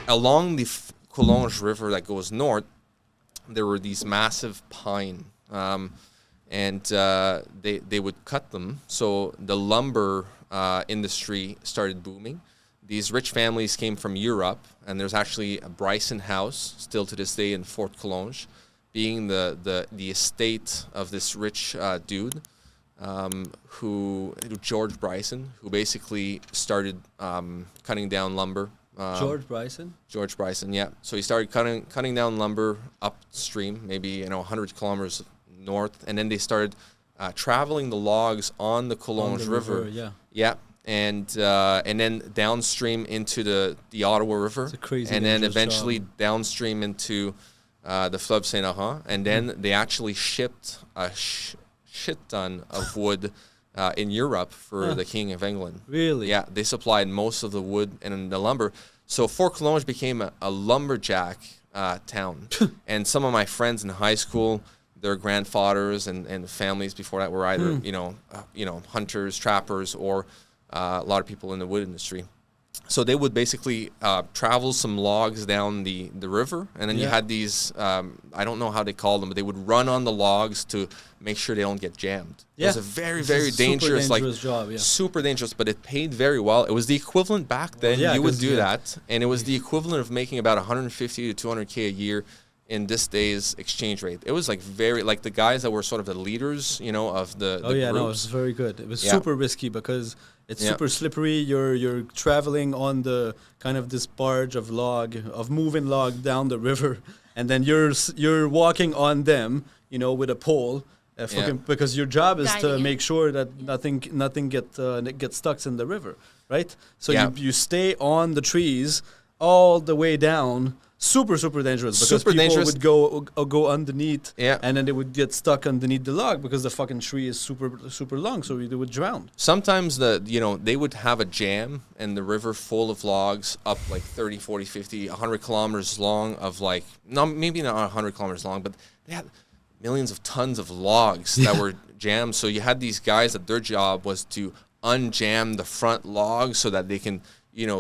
along the Coulonge River that goes north, there were these massive pine, and they would cut them. So the lumber industry started booming. These rich families came from Europe, and there's actually a Bryson House still to this day in Fort Coulonge, being the estate of this rich dude, who George Bryson, who basically started cutting down lumber. George Bryson? George Bryson, yeah. So he started cutting down lumber upstream, maybe 100 kilometers north, and then they started traveling the logs on the Coulonge River. Yeah. And then downstream into the Ottawa River, it's a crazy and then eventually job. Downstream into the Fleuve Saint Laurent, and then they actually shipped a shit ton of wood in Europe for the King of England. Really? Yeah, they supplied most of the wood and the lumber. So Fort Coulonge became a lumberjack town, and some of my friends in high school, their grandfathers and families before that were either hunters, trappers, or a lot of people in the wood industry. So they would basically travel some logs down the river, and then you had these, I don't know how they call them, but they would run on the logs to make sure they don't get jammed. Yeah. It was a very, very dangerous job, super dangerous, but it paid very well. It was the equivalent back then. You would do that, and it was the equivalent of making about 150 to 200K a year in this day's exchange rate. It was the guys that were sort of the leaders, of the groups. It was very good. It was super risky because it's super slippery. You're traveling on the kind of this barge of moving log down the river, and then you're walking on them, with a pole, because your job is to make sure that nothing gets stuck in the river, right? So you stay on the trees all the way down. Super, super dangerous because people would go underneath, and then they would get stuck underneath the log because the fucking tree is super, super long, so they would drown. Sometimes they would have a jam in the river full of logs up like 30, 40, 50, 100 kilometers long of maybe not 100 kilometers long, but they had millions of tons of logs that were jammed. So you had these guys that their job was to unjam the front logs so that they can,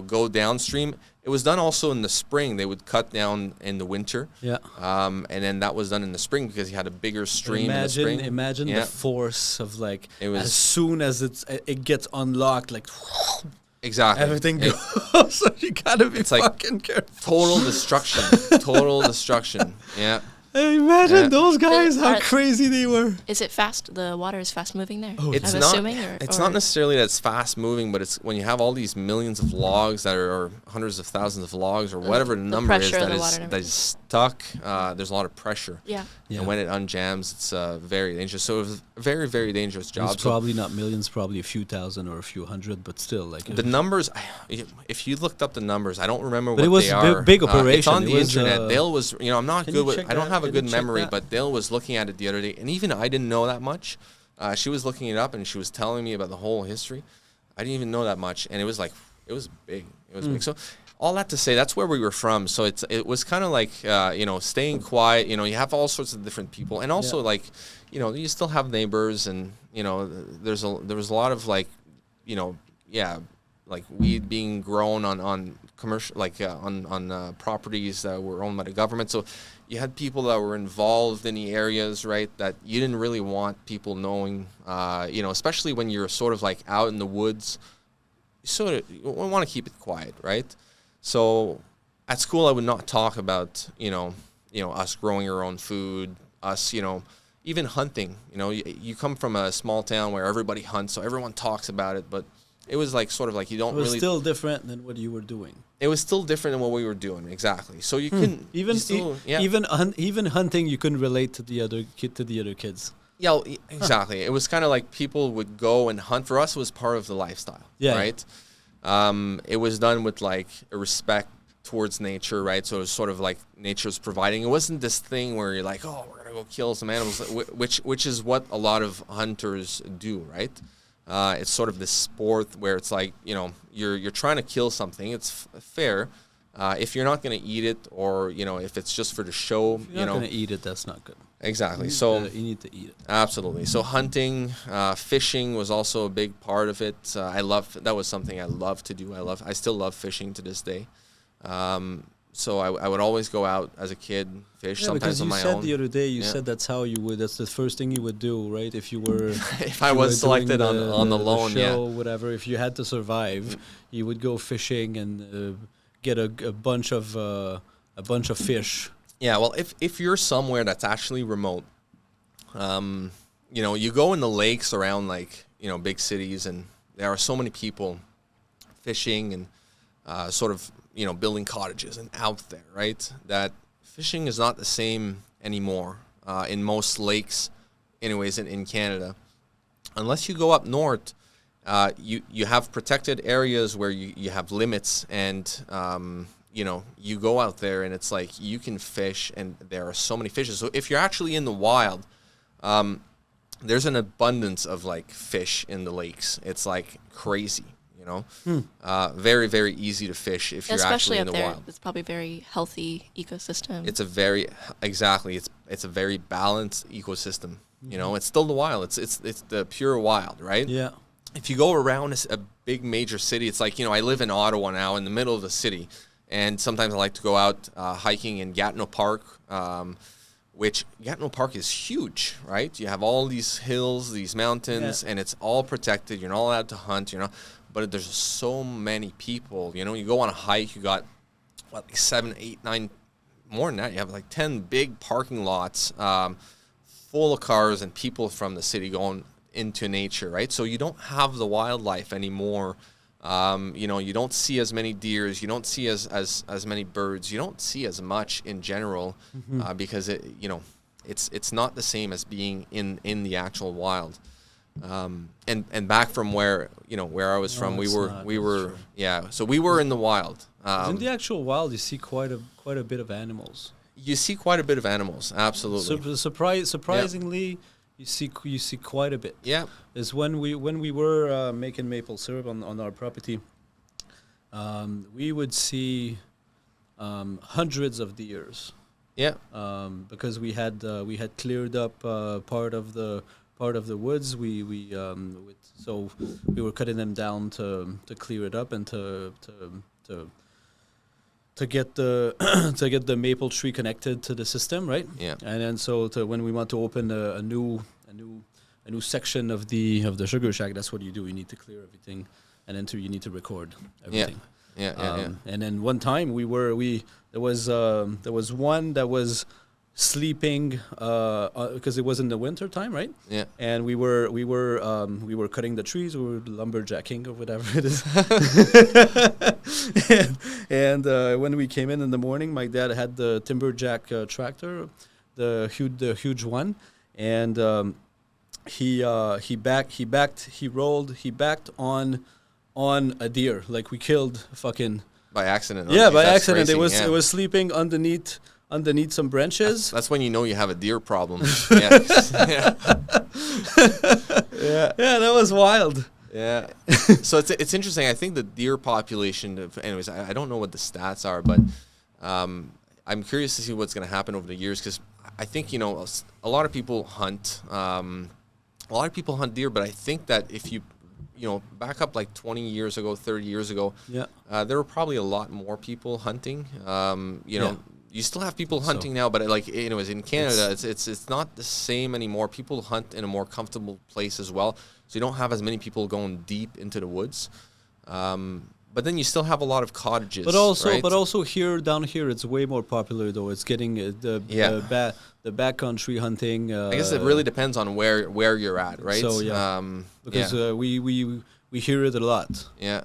go downstream. It was done also in the spring. They would cut down in the winter. Yeah. And then that was done in the spring because you had a bigger stream in the spring. Imagine the force of as soon as it gets unlocked, exactly. Everything goes. So you gotta be fucking careful. Total destruction. Total destruction. Yeah. Imagine those guys, how crazy they were. Is it fast? The water is fast moving there? Oh, it's not necessarily that it's fast moving, but it's when you have all these millions of logs or hundreds of thousands of logs or whatever the number is that is stuck. There's a lot of pressure. Yeah. And when it unjams, it's very dangerous. So it was a very, very dangerous job. It's probably not millions, probably a few thousand or a few hundred, but still. The numbers, if you looked up the numbers, I don't remember what they are. It was a big operation. It's on the internet. Dale was, I'm not good with, I don't have a good memory, but Dale was looking at it the other day, and even I didn't know that much. She was looking it up, and she was telling me about the whole history. I didn't even know that much, and it was big. It was big. So all that to say, that's where we were from. So it was kind of staying quiet. You have all sorts of different people, and also you still have neighbors, and there was a lot of weed being grown on commercial, on properties that were owned by the government. So you had people that were involved in the areas, right, that you didn't really want people knowing, especially when you're sort of out in the woods. You want to keep it quiet, right? So at school, I would not talk about, us growing our own food, us, even hunting. You come from a small town where everybody hunts, so everyone talks about it, but it was you don't really... It was still different than what you were doing. It was still different than what we were doing, exactly. So you couldn't... Even hunting, you couldn't relate to the other kids. Yeah, exactly. It was kind of like people would go and hunt. For us, it was part of the lifestyle, right? It was done with a respect towards nature, right? So it was sort of like nature's providing. It wasn't this thing where you're like, oh, we're going to go kill some animals, which is what a lot of hunters do, right? It's sort of this sport where it's you're trying to kill something. It's fair. If you're not going to eat it, or if it's just for the show, if you're not going to eat it, that's not good. Exactly. You need to eat it. Absolutely. So hunting, fishing was also a big part of it. That was something I loved to do. I still love fishing to this day. so I would always go out as a kid, fish, sometimes on my own. Because you said the other day, Yeah. said that's how you would. That's the first thing you would do, right? If you were, If I was selected on the loan, show, yeah. whatever. If you had to survive, you would go fishing and get a bunch of fish. Yeah, well, if you're somewhere that's actually remote, you know, you go in the lakes around like, you know, big cities, and there are so many people fishing and sort of, you know, building cottages and out there, right? That fishing is not the same anymore in most lakes, anyways, in Canada. Unless you go up north, you have protected areas where you have limits, and you know, you go out there and it's like you can fish, and there are so many fishes. So if you're actually in the wild, there's an abundance of like fish in the lakes. It's like crazy. You know, very, very easy to fish if you're Especially actually in up the there, wild. it's probably very healthy ecosystem. It's a very it's a very balanced ecosystem. You know, it's still the wild. It's the pure wild, right? Yeah. If you go around a big major city, it's like, you know, I live in Ottawa now, in the middle of the city, and sometimes I like to go out hiking in Gatineau Park, which Gatineau Park is huge, right? You have all these hills, these mountains, and it's all protected. You're not allowed to hunt, you know. But there's so many people, you know. You go on a hike, you got like 7, 8, 9, more than that. You have like 10 big parking lots full of cars and people from the city going into nature, right? So you don't have the wildlife anymore. You know, you don't see as many deers. You don't see as many birds. You don't see as much in general because it, you know, it's not the same as being in the actual wild. And back from where, you know, where I was from, we were yeah. So we were in the wild. In the actual wild, you see quite a bit of animals. You see quite a bit of animals, absolutely. Surprisingly, you see quite a bit. Yeah. Is when we were making maple syrup on our property, we would see hundreds of deers. Yeah. Because we had cleared up part of the woods. So we were cutting them down to clear it up and to get the to get the maple tree connected to the system, right? Yeah. And then so when we want to open a new section of the sugar shack, that's what you do. You need to clear everything, and then you need to record everything. Yeah. And then one time there was one that was sleeping because it was in the winter time, right? Yeah. And we were cutting the trees. We were lumberjacking or whatever it is. and when we came in the morning, my dad had the Timberjack tractor, the huge one, and he backed on a deer. Like we killed fucking By accident. yeah, by That's accident. crazy, It was sleeping underneath some branches. That's when you know you have a deer problem. Yeah. Yeah, that was wild. Yeah. So it's interesting. I think the deer population, anyways, I don't know what the stats are, but I'm curious to see what's going to happen over the years, because I think, you know, a lot of people hunt. A lot of people hunt deer, but I think that if you know, back up like 20 years ago, 30 years ago, there were probably a lot more people hunting. You know, you still have people hunting now, but like, anyways, in Canada, it's not the same anymore. People hunt in a more comfortable place as well, so you don't have as many people going deep into the woods. But then you still have a lot of cottages. But also right? down here, it's way more popular though. It's getting the backcountry hunting. I guess it really depends on where you're at, right? So because we hear it a lot. Yeah.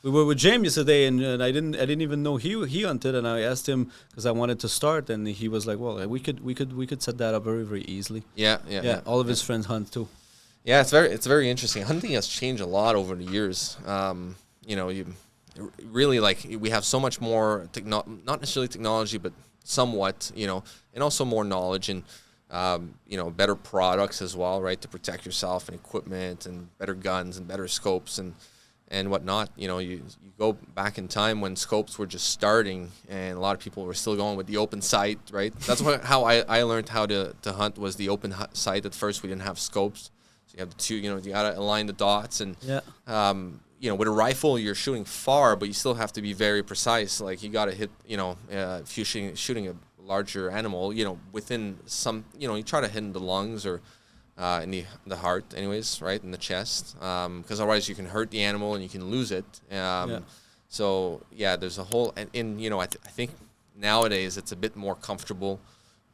We were with James yesterday, and I didn't even know he hunted, and I asked him because I wanted to start, and he was like, "Well, we could set that up very, very easily." Yeah. All of his friends hunt too. Yeah, it's very interesting. Hunting has changed a lot over the years. You know, you really, like, we have so much more not necessarily technology, but somewhat, you know, and also more knowledge and you know, better products as well, right, to protect yourself, and equipment and better guns and better scopes and whatnot. You know, you go back in time when scopes were just starting, and a lot of people were still going with the open sight, right? That's how I learned how to hunt, was the open sight. At first, we didn't have scopes, so you have the two. You know, you gotta align the dots, and with a rifle, you're shooting far, but you still have to be very precise. Like you got to hit, if you're shooting a larger animal, within some, you try to hit in the lungs or in the heart, anyways, right, in the chest, because otherwise you can hurt the animal and you can lose it. So yeah, there's a whole, and I think nowadays it's a bit more comfortable.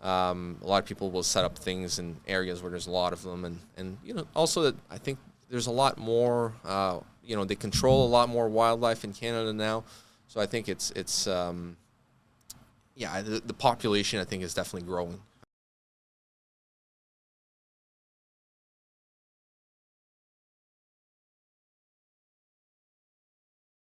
A lot of people will set up things in areas where there's a lot of them, and also that I think there's a lot more. They control a lot more wildlife in Canada now, so I think it's the population I think is definitely growing.